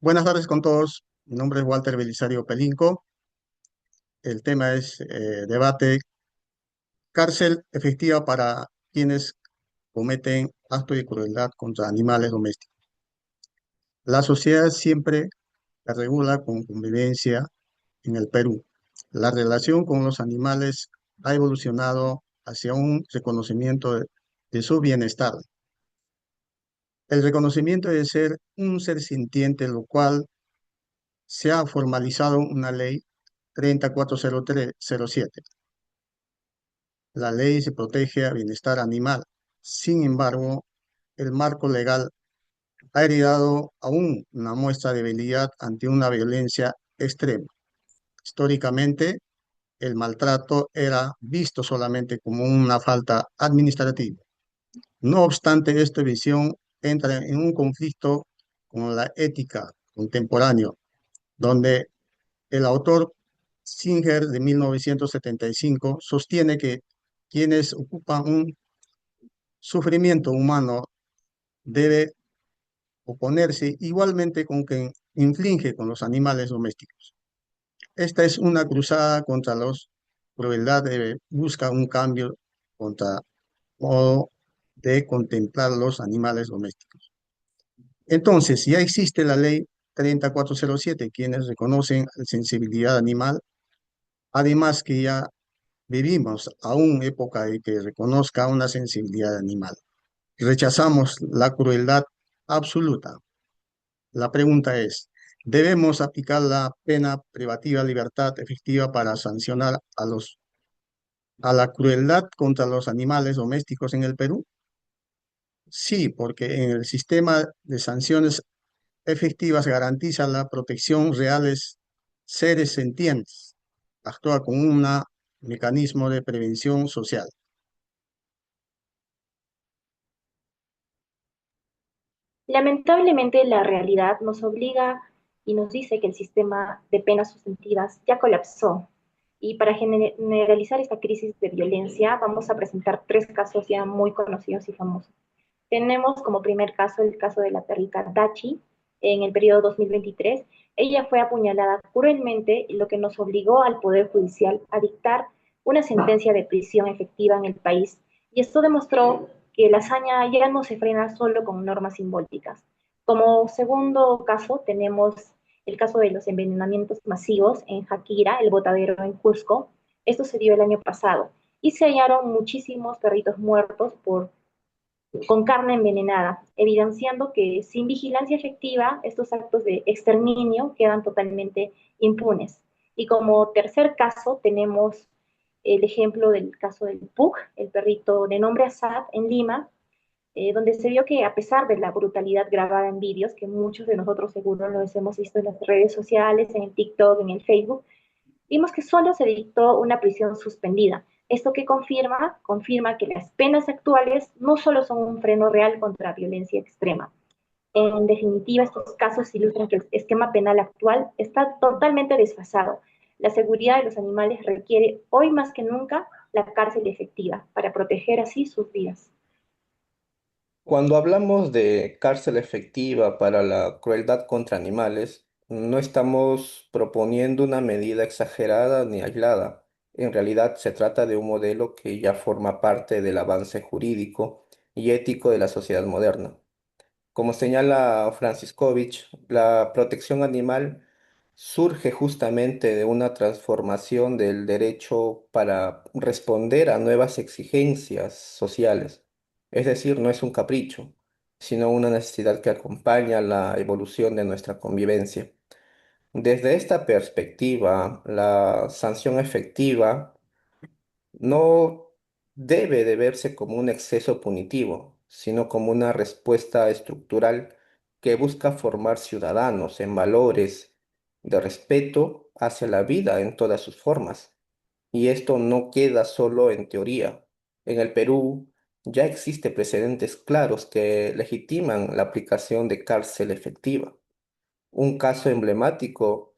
Buenas tardes con todos. Mi nombre es Walter Belisario Pelinco. El tema es debate cárcel efectiva para quienes cometen actos de crueldad contra animales domésticos. La sociedad siempre la regula con convivencia en el Perú. La relación con los animales ha evolucionado hacia un reconocimiento de su bienestar. El reconocimiento de ser un ser sintiente, lo cual se ha formalizado una ley 340307. La ley se protege al bienestar animal. Sin embargo, el marco legal ha heredado aún una muestra de debilidad ante una violencia extrema. Históricamente, el maltrato era visto solamente como una falta administrativa. No obstante, esta visión entra en un conflicto con la ética contemporánea, donde el autor Singer de 1975 sostiene que quienes ocupan un sufrimiento humano debe oponerse igualmente con quien inflige con los animales domésticos. Esta es una cruzada contra los crueldad, busca un cambio contra modo de contemplar los animales domésticos. Entonces, ya existe la ley 3407, quienes reconocen la sensibilidad animal, además que ya vivimos aún época de que reconozca una sensibilidad animal. Rechazamos la crueldad absoluta. La pregunta es, ¿debemos aplicar la pena privativa de libertad efectiva para sancionar a la crueldad contra los animales domésticos en el Perú? Sí, porque en el sistema de sanciones efectivas garantiza la protección reales seres sentientes, actúa como un mecanismo de prevención social. Lamentablemente, la realidad nos obliga y nos dice que el sistema de penas sustantivas ya colapsó. Y para generalizar esta crisis de violencia, vamos a presentar tres casos ya muy conocidos y famosos. Tenemos como primer caso el caso de la perrita Dachi en el periodo 2023. Ella fue apuñalada cruelmente, lo que nos obligó al Poder Judicial a dictar una sentencia de prisión efectiva en el país. Y esto demostró que la hazaña ya no se frena solo con normas simbólicas. Como segundo caso, tenemos el caso de los envenenamientos masivos en Jaquira, el botadero en Cusco. Esto se dio el año pasado y se hallaron muchísimos perritos muertos con carne envenenada, evidenciando que sin vigilancia efectiva estos actos de exterminio quedan totalmente impunes. Y como tercer caso tenemos el ejemplo del caso del Pug, el perrito de nombre Assad en Lima, donde se vio que a pesar de la brutalidad grabada en vídeos, que muchos de nosotros seguro los hemos visto en las redes sociales, en el TikTok, en el Facebook, vimos que solo se dictó una prisión suspendida. Esto que confirma que las penas actuales no solo son un freno real contra la violencia extrema. En definitiva, estos casos ilustran que el esquema penal actual está totalmente desfasado. La seguridad de los animales requiere hoy más que nunca la cárcel efectiva para proteger así sus vidas. Cuando hablamos de cárcel efectiva para la crueldad contra animales, no estamos proponiendo una medida exagerada ni aislada. En realidad se trata de un modelo que ya forma parte del avance jurídico y ético de la sociedad moderna. Como señala Franciscovich, la protección animal surge justamente de una transformación del derecho para responder a nuevas exigencias sociales. Es decir, no es un capricho, sino una necesidad que acompaña la evolución de nuestra convivencia. Desde esta perspectiva, la sanción efectiva no debe de verse como un exceso punitivo, sino como una respuesta estructural que busca formar ciudadanos en valores de respeto hacia la vida en todas sus formas. Y esto no queda solo en teoría. En el Perú ya existen precedentes claros que legitiman la aplicación de cárcel efectiva. Un caso emblemático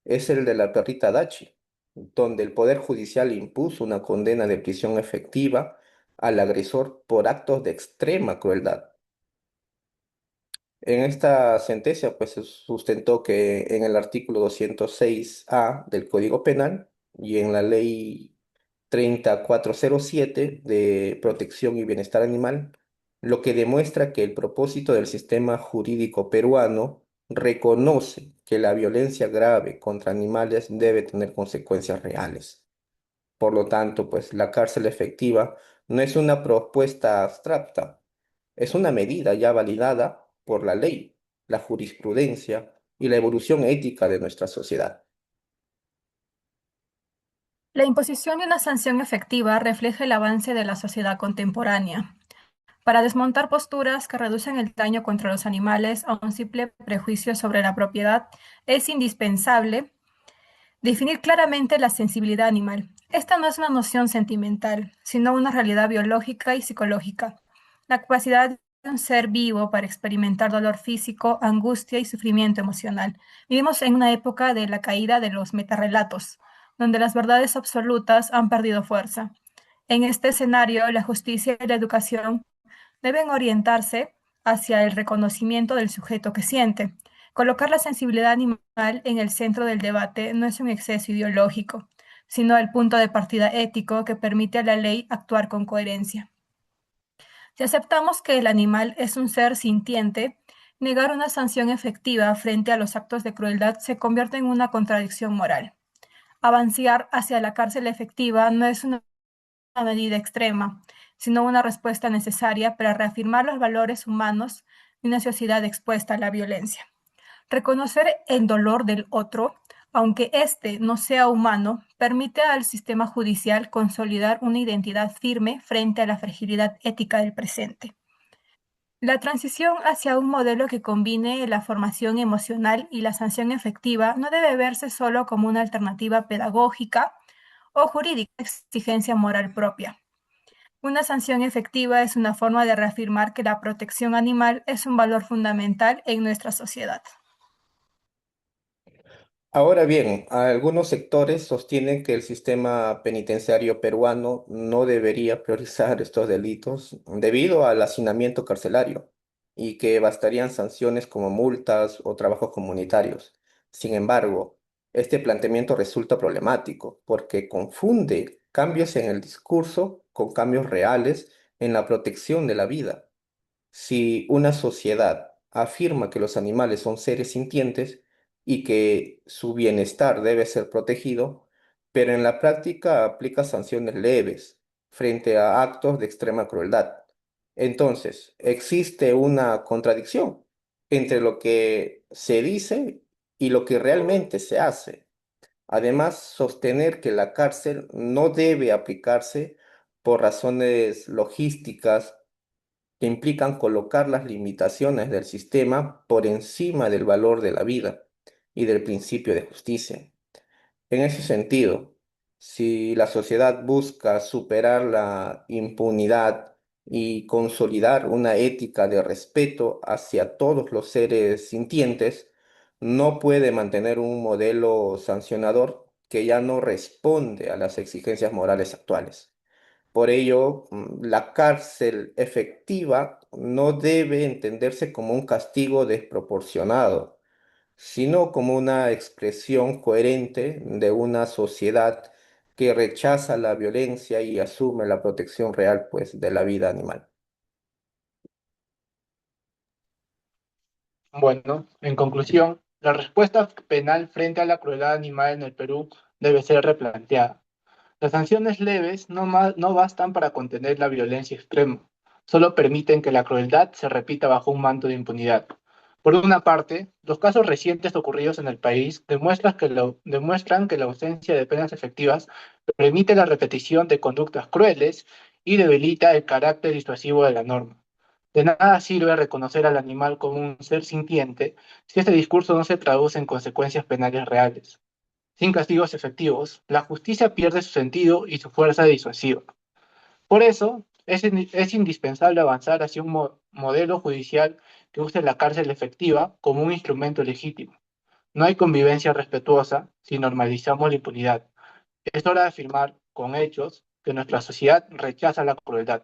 es el de la perrita Dachi, donde el Poder Judicial impuso una condena de prisión efectiva al agresor por actos de extrema crueldad. En esta sentencia, pues se sustentó que en el artículo 206A del Código Penal y en la ley 3407 de protección y bienestar animal, lo que demuestra que el propósito del sistema jurídico peruano reconoce que la violencia grave contra animales debe tener consecuencias reales. Por lo tanto, pues la cárcel efectiva no es una propuesta abstracta, es una medida ya validada por la ley, la jurisprudencia y la evolución ética de nuestra sociedad. La imposición de una sanción efectiva refleja el avance de la sociedad contemporánea. Para desmontar posturas que reducen el daño contra los animales a un simple prejuicio sobre la propiedad, es indispensable definir claramente la sensibilidad animal. Esta no es una noción sentimental, sino una realidad biológica y psicológica. La capacidad de un ser vivo para experimentar dolor físico, angustia y sufrimiento emocional. Vivimos en una época de la caída de los metarrelatos, donde las verdades absolutas han perdido fuerza. En este escenario, la justicia y la educación deben orientarse hacia el reconocimiento del sujeto que siente. Colocar la sensibilidad animal en el centro del debate no es un exceso ideológico, sino el punto de partida ético que permite a la ley actuar con coherencia. Si aceptamos que el animal es un ser sintiente, negar una sanción efectiva frente a los actos de crueldad se convierte en una contradicción moral. Avanzar hacia la cárcel efectiva no es una medida extrema, sino una respuesta necesaria para reafirmar los valores humanos de una sociedad expuesta a la violencia. Reconocer el dolor del otro, aunque éste no sea humano, permite al sistema judicial consolidar una identidad firme frente a la fragilidad ética del presente. La transición hacia un modelo que combine la formación emocional y la sanción efectiva no debe verse solo como una alternativa pedagógica o jurídica exigencia moral propia. Una sanción efectiva es una forma de reafirmar que la protección animal es un valor fundamental en nuestra sociedad. Ahora bien, algunos sectores sostienen que el sistema penitenciario peruano no debería priorizar estos delitos debido al hacinamiento carcelario y que bastarían sanciones como multas o trabajos comunitarios. Sin embargo, este planteamiento resulta problemático porque confunde cambios en el discurso con cambios reales en la protección de la vida. Si una sociedad afirma que los animales son seres sintientes y que su bienestar debe ser protegido, pero en la práctica aplica sanciones leves frente a actos de extrema crueldad, entonces existe una contradicción entre lo que se dice y lo que realmente se hace. Además, sostener que la cárcel no debe aplicarse por razones logísticas que implican colocar las limitaciones del sistema por encima del valor de la vida y del principio de justicia. En ese sentido, si la sociedad busca superar la impunidad y consolidar una ética de respeto hacia todos los seres sintientes, no puede mantener un modelo sancionador que ya no responde a las exigencias morales actuales. Por ello, la cárcel efectiva no debe entenderse como un castigo desproporcionado, sino como una expresión coherente de una sociedad que rechaza la violencia y asume la protección real, pues, de la vida animal. Bueno, en conclusión, la respuesta penal frente a la crueldad animal en el Perú debe ser replanteada. Las sanciones leves no bastan para contener la violencia extrema, solo permiten que la crueldad se repita bajo un manto de impunidad. Por una parte, los casos recientes ocurridos en el país demuestran que la ausencia de penas efectivas permite la repetición de conductas crueles y debilita el carácter disuasivo de la norma. De nada sirve reconocer al animal como un ser sintiente si este discurso no se traduce en consecuencias penales reales. Sin castigos efectivos, la justicia pierde su sentido y su fuerza disuasiva. Por eso, es indispensable avanzar hacia un modelo judicial que use la cárcel efectiva como un instrumento legítimo. No hay convivencia respetuosa si normalizamos la impunidad. Es hora de afirmar con hechos que nuestra sociedad rechaza la crueldad